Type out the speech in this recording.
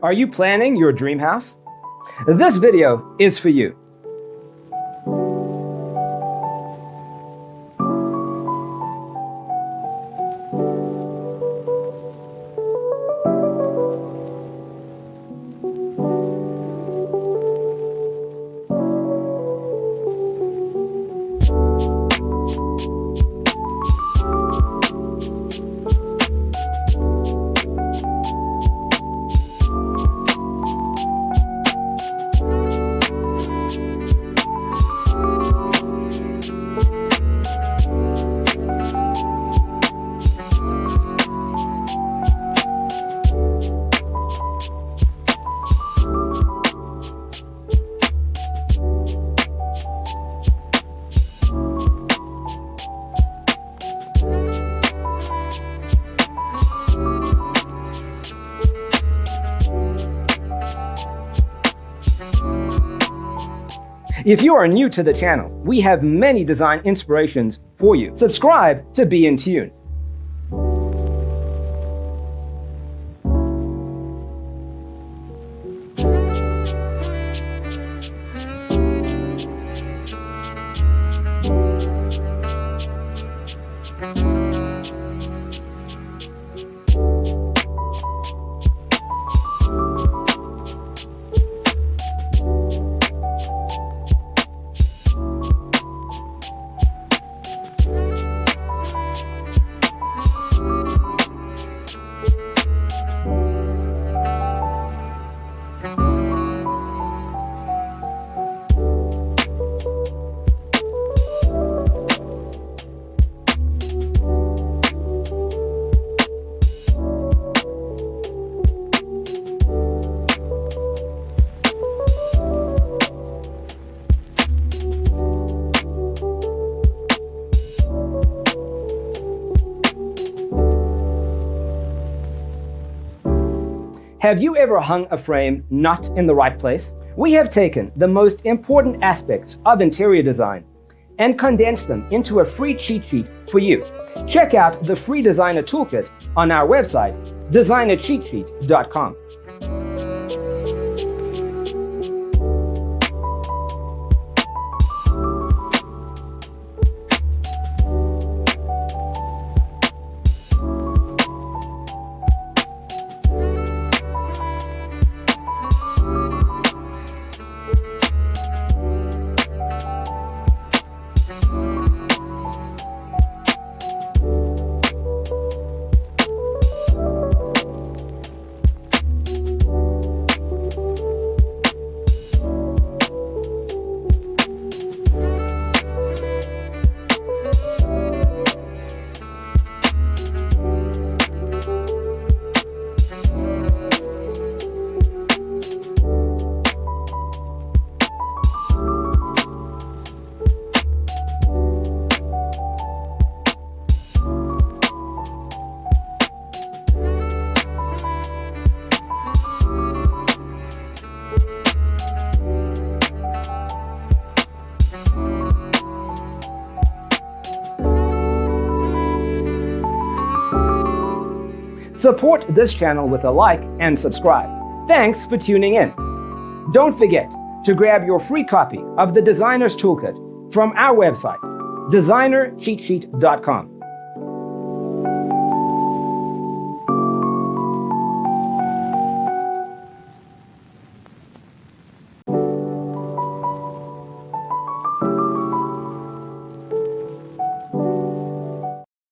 Are you planning your dream house? This video is for you. If you are new to the channel, we have many design inspirations for you. Subscribe to be in tune. Have you ever hung a frame not in the right place? We have taken the most important aspects of interior design and condensed them into a free cheat sheet for you. Check out the free designer toolkit on our website, designercheatsheet.com. Support this channel with a like and subscribe. Thanks for tuning in. Don't forget to grab your free copy of the Designer's Toolkit from our website, designercheatsheet.com.